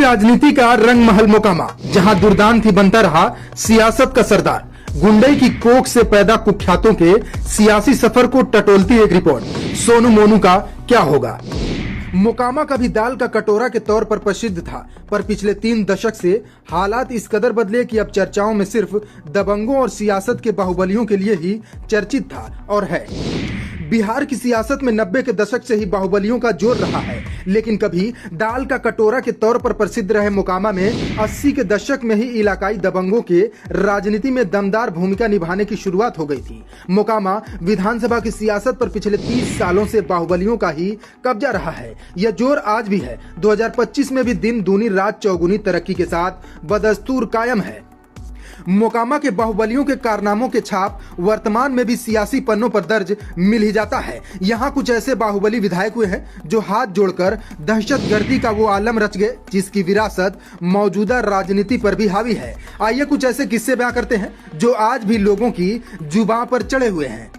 राजनीति का रंग महल मोकामा, जहां दुर्दान थी बनता रहा सियासत का सरदार। गुंडई की कोख से पैदा कुख्यातों के सियासी सफर को टटोलती एक रिपोर्ट, सोनू मोनू का क्या होगा। मोकामा कभी दाल का कटोरा के तौर पर प्रसिद्ध था, पर पिछले 3 दशक से हालात इस कदर बदले कि अब चर्चाओं में सिर्फ दबंगों और सियासत के बाहुबलियों के लिए ही चर्चित था और है। बिहार की सियासत में 90 के दशक से ही बाहुबलियों का जोर रहा है, लेकिन कभी दाल का कटोरा के तौर पर प्रसिद्ध रहे मोकामा में 80 के दशक में ही इलाकाई दबंगों के राजनीति में दमदार भूमिका निभाने की शुरुआत हो गई थी। मोकामा विधानसभा की सियासत पर पिछले 30 सालों से बाहुबलियों का ही कब्जा रहा है। यह जोर आज भी है। 2025 में भी दिन दूनी रात चौगुनी तरक्की के साथ बदस्तूर कायम है। मोकामा के बाहुबलियों के कारनामों के छाप वर्तमान में भी सियासी पन्नों पर दर्ज मिल ही जाता है। यहाँ कुछ ऐसे बाहुबली विधायक हुए हैं जो हाथ जोड़कर दहशतगर्दी का वो आलम रच गए जिसकी विरासत मौजूदा राजनीति पर भी हावी है। आइए कुछ ऐसे किस्से बयां करते हैं जो आज भी लोगों की जुबान पर चढ़े हुए हैं।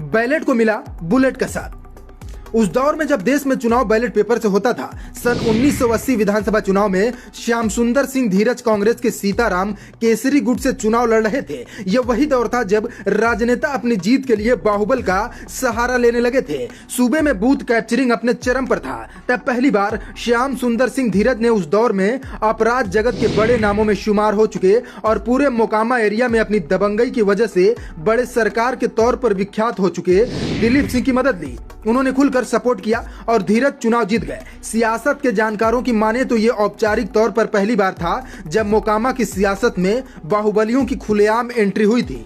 बैलेट को मिला बुलेट का साथ। उस दौर में जब देश में चुनाव बैलेट पेपर से होता था, सन 1980 विधानसभा चुनाव में श्याम सुंदर सिंह धीरज कांग्रेस के सीताराम केसरी गुट से चुनाव लड़ रहे थे। यह वही दौर था जब राजनेता अपनी जीत के लिए बाहुबल का सहारा लेने लगे थे। सूबे में बूथ कैप्चरिंग अपने चरम पर था। तब पहली बार श्याम सुंदर सिंह धीरज ने उस दौर में अपराध जगत के बड़े नामों में शुमार हो चुके और पूरे मोकामा एरिया में अपनी दबंगई की वजह से बड़े सरकार के तौर पर विख्यात हो चुके दिलीप सिंह की मदद ली। उन्होंने खुलकर सपोर्ट किया और धीरज चुनाव जीत गए। सियासत के जानकारों की माने तो ये औपचारिक तौर पर पहली बार था जब मोकामा की सियासत में बाहुबलियों की खुलेआम एंट्री हुई थी।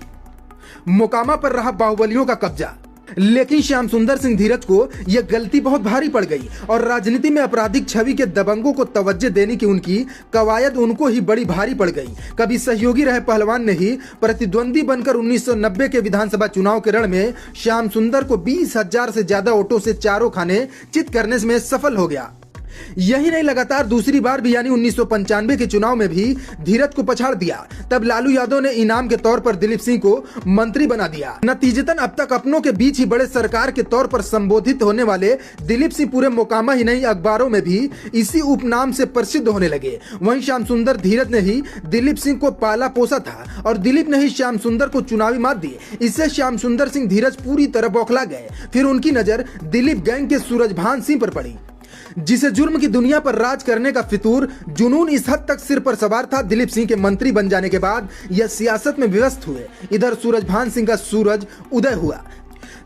मोकामा पर रहा बाहुबलियों का कब्जा, लेकिन श्याम सुंदर सिंह धीरज को यह गलती बहुत भारी पड़ गई और राजनीति में आपराधिक छवि के दबंगों को तवज्जो देने की उनकी कवायद उनको ही बड़ी भारी पड़ गई। कभी सहयोगी रहे पहलवान ने ही प्रतिद्वंदी बनकर 1990 के विधानसभा चुनाव के रण में श्याम सुंदर को 20,000 से ज्यादा वोटों से चारों खाने चित करने में सफल हो गया। यही नहीं, लगातार दूसरी बार भी यानी 1995 के चुनाव में भी धीरज को पछाड़ दिया। तब लालू यादव ने इनाम के तौर पर दिलीप सिंह को मंत्री बना दिया। नतीजतन अब तक अपनों के बीच ही बड़े सरकार के तौर पर संबोधित होने वाले दिलीप सिंह पूरे मोकामा ही नहीं अखबारों में भी इसी उपनाम से प्रसिद्ध होने लगे। वहीं श्याम सुंदर धीरज ने ही दिलीप सिंह को पाला पोसा था और दिलीप ने ही श्याम सुंदर को चुनावी मात दी। इससे श्याम सुंदर सिंह धीरज पूरी तरह बौखला गए। फिर उनकी नजर दिलीप गैंग के सूरजभान सिंह पर पड़ी, जिसे जुर्म की दुनिया पर राज करने का फितूर जुनून इस हद तक सिर पर सवार था। दिलीप सिंह के मंत्री बन जाने के बाद यह सियासत में व्यस्त हुए। इधर सूरजभान सिंह का सूरज उदय हुआ।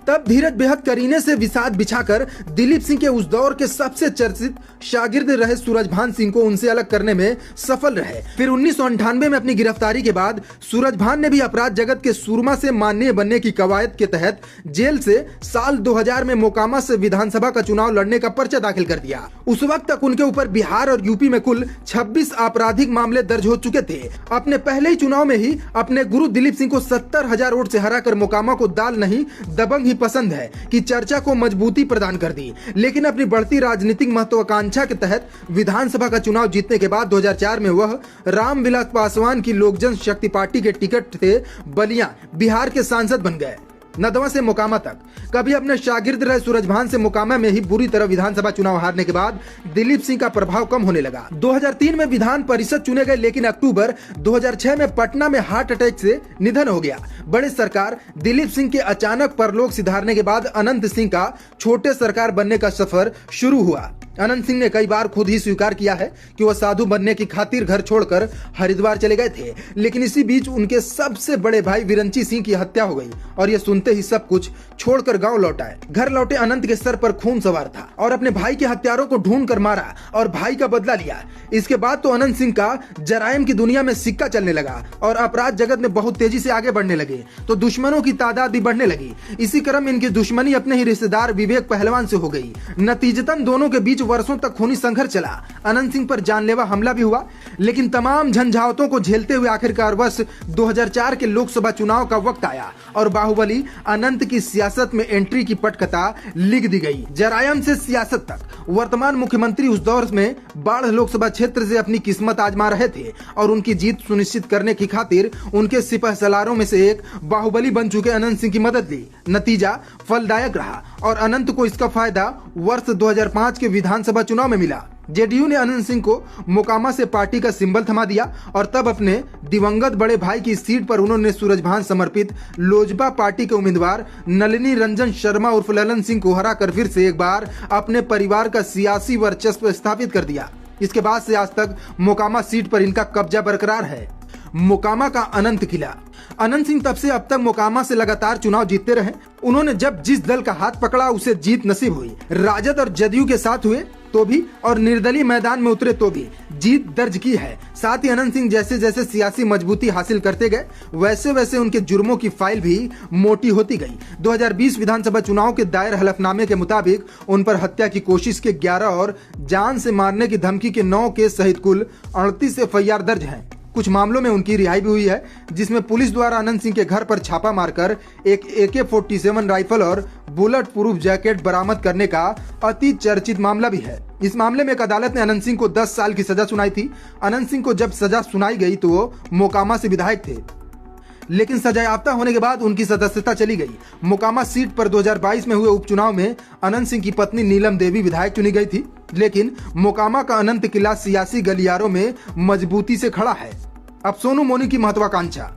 तब धीरज बेहद करीने से विषाद बिछाकर दिलीप सिंह के उस दौर के सबसे चर्चित शागिर्द रहे सूरजभान सिंह को उनसे अलग करने में सफल रहे। फिर 1998 में अपनी गिरफ्तारी के बाद सूरजभान ने भी अपराध जगत के सूरमा से माननीय बनने की कवायद के तहत जेल से साल 2000 में मोकामा से विधानसभा का चुनाव लड़ने का पर्चा दाखिल कर दिया। उस वक्त तक उनके ऊपर बिहार और यूपी में कुल 26 आपराधिक मामले दर्ज हो चुके थे। अपने पहले ही चुनाव में ही अपने गुरु दिलीप सिंह को 70,000 वोट से हराकर मोकामा को दाल नहीं दबंग ही पसंद है कि चर्चा को मजबूती प्रदान कर दी। लेकिन अपनी बढ़ती राजनीतिक महत्वाकांक्षा के तहत विधानसभा का चुनाव जीतने के बाद 2004 में वह रामविलास पासवान की लोक जनशक्ति पार्टी के टिकट से बलिया बिहार के सांसद बन गए। नदवा से मोकामा तक कभी अपने शागिर्द रहे सूरजभान से मोकामा में ही बुरी तरह विधानसभा चुनाव हारने के बाद दिलीप सिंह का प्रभाव कम होने लगा। 2003 में विधान परिषद चुने गए, लेकिन अक्टूबर 2006 में पटना में हार्ट अटैक से निधन हो गया। बड़े सरकार दिलीप सिंह के अचानक परलोक सिधारने के बाद अनंत सिंह का छोटे सरकार बनने का सफर शुरू हुआ। अनंत सिंह ने कई बार खुद ही स्वीकार किया है कि वह साधु बनने की खातिर घर छोड़कर हरिद्वार चले गए थे, लेकिन इसी बीच उनके सबसे बड़े भाई विरंची सिंह की हत्या हो गई और यह सुनते ही सब कुछ छोड़कर गांव लौट आए। घर लौटे अनंत के सर पर खून सवार था और अपने भाई के हत्यारों को ढूंढ कर मारा और भाई का बदला लिया। इसके बाद तो अनंत सिंह का जराइम की दुनिया में सिक्का चलने लगा और अपराध जगत में बहुत तेजी से आगे बढ़ने लगे, तो दुश्मनों की तादाद भी बढ़ने लगी। इसी क्रम में इनकी दुश्मनी अपने ही रिश्तेदार विवेक पहलवान से हो गई। नतीजतन दोनों के बीच वर्षों तक खूनी संघर्ष चला। अनंत सिंह पर जानलेवा हमला भी हुआ, लेकिन तमाम झंझावतों को झेलते हुए आखिरकार वर्ष 2004 के लोकसभा चुनाव का वक्त आया और बाहुबली अनंत की सियासत में एंट्री की पटकथा लिख दी गई। जरायम से सियासत तक वर्तमान मुख्यमंत्री उस दौर में बाढ़ लोकसभा क्षेत्र से अपनी किस्मत आजमा रहे थे और उनकी जीत सुनिश्चित करने की खातिर उनके सिपह सलारों में से एक बाहुबली बन चुके अनंत सिंह की मदद ली। नतीजा फलदायक रहा और अनंत को इसका फायदा वर्ष 2005 के विधानसभा चुनाव में मिला। जेडीयू ने अनंत सिंह को मोकामा से पार्टी का सिंबल थमा दिया और तब अपने दिवंगत बड़े भाई की सीट पर उन्होंने सूरजभान समर्पित लोजपा पार्टी के उम्मीदवार नलिनी रंजन शर्मा उर्फ ललन सिंह को हराकर फिर से एक बार अपने परिवार का सियासी वर्चस्व स्थापित कर दिया। इसके बाद से आज तक मोकामा सीट पर इनका कब्जा बरकरार है। मोकामा का अनंत किला। अनंत सिंह तब से अब तक मोकामा से लगातार चुनाव जीतते रहे। उन्होंने जब जिस दल का हाथ पकड़ा उसे जीत नसीब हुई। राजद और जदयू के साथ हुए तो भी और निर्दलीय मैदान में उतरे तो भी जीत दर्ज की है। साथ ही अनंत सिंह जैसे जैसे सियासी मजबूती हासिल करते गए वैसे वैसे उनके जुर्मों की फाइल भी मोटी होती गई। 2020 विधानसभा चुनाव के दायर हलफनामे के मुताबिक उन पर हत्या की कोशिश के 11 और जान से मारने की धमकी के 9 केस सहित कुल 38 एफआईआर दर्ज हैं। कुछ मामलों में उनकी रिहाई भी हुई है, जिसमें पुलिस द्वारा अनंत सिंह के घर पर छापा मारकर एक AK-47 राइफल और बुलेट प्रूफ जैकेट बरामद करने का अति चर्चित मामला भी है। इस मामले में एक अदालत ने अनंत सिंह को 10 साल की सजा सुनाई थी। अनंत सिंह को जब सजा सुनाई गई तो वो मोकामा से विधायक थे, लेकिन सजायाफ्ता होने के बाद उनकी सदस्यता चली गई। मोकामा सीट पर 2022 में हुए उपचुनाव में अनंत सिंह की पत्नी नीलम देवी विधायक चुनी गई थी, लेकिन मोकामा का अनंत किला सियासी गलियारों में मजबूती से खड़ा है। अब सोनू मोनू की महत्वाकांक्षा।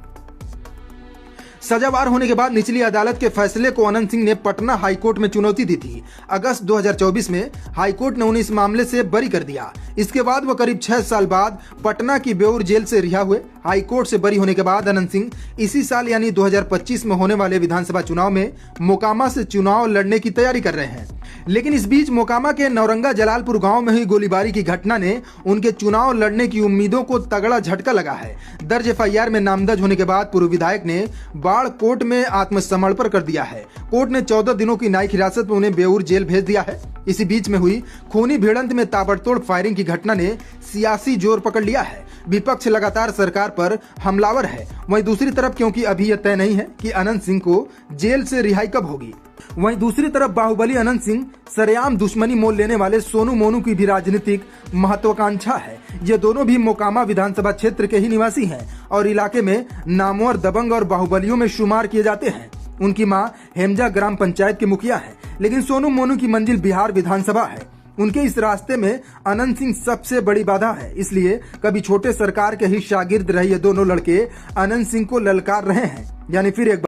सजावार होने के बाद निचली अदालत के फैसले को अनंत सिंह ने पटना हाईकोर्ट में चुनौती दी थी। अगस्त 2024 में हाईकोर्ट ने उन्हें इस मामले से बरी कर दिया। इसके बाद वह करीब 6 साल बाद पटना की बेऊर जेल से रिहा हुए। हाईकोर्ट से बरी होने के बाद अनंत सिंह इसी साल यानी 2025 में होने वाले विधानसभा चुनाव में मोकामा से चुनाव लड़ने की तैयारी कर रहे हैं। लेकिन इस बीच मोकामा के नौरंगा जलालपुर गांव में हुई गोलीबारी की घटना ने उनके चुनाव लड़ने की उम्मीदों को तगड़ा झटका लगा है। दर्ज एफआईआर में नामदर्ज होने के बाद पूर्व विधायक ने बाढ़ कोर्ट में आत्मसमर्पण कर दिया है। कोर्ट ने 14 दिनों की न्यायिक हिरासत में उन्हें बेऊर जेल भेज दिया है। इसी बीच में हुई खूनी भिड़ंत में ताबड़तोड़ फायरिंग की घटना ने सियासी जोर पकड़ लिया है। विपक्ष लगातार सरकार पर हमलावर है। वहीं दूसरी तरफ क्योंकि अभी यह तय नहीं है कि अनंत सिंह को जेल से रिहाई कब होगी, वहीं दूसरी तरफ बाहुबली अनंत सिंह सरेआम दुश्मनी मोल लेने वाले सोनू मोनू की भी राजनीतिक महत्वाकांक्षा है। ये दोनों भी मोकामा विधानसभा क्षेत्र के ही निवासी हैं और इलाके में नामवर, दबंग और बाहुबलियों में शुमार किए जाते हैं। उनकी मां हेमजा ग्राम पंचायत के मुखिया है, लेकिन सोनू मोनू की मंजिल बिहार विधानसभा है। उनके इस रास्ते में अनंत सिंह सबसे बड़ी बाधा है। इसलिए कभी छोटे सरकार के ही शागिर्द रहे ये दोनों लड़के अनंत सिंह को ललकार रहे हैं। यानी फिर एक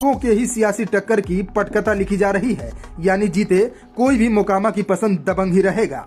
के ही सियासी टक्कर की पटकथा लिखी जा रही है। यानी जीते कोई भी मोकामा की पसंद दबंग ही रहेगा।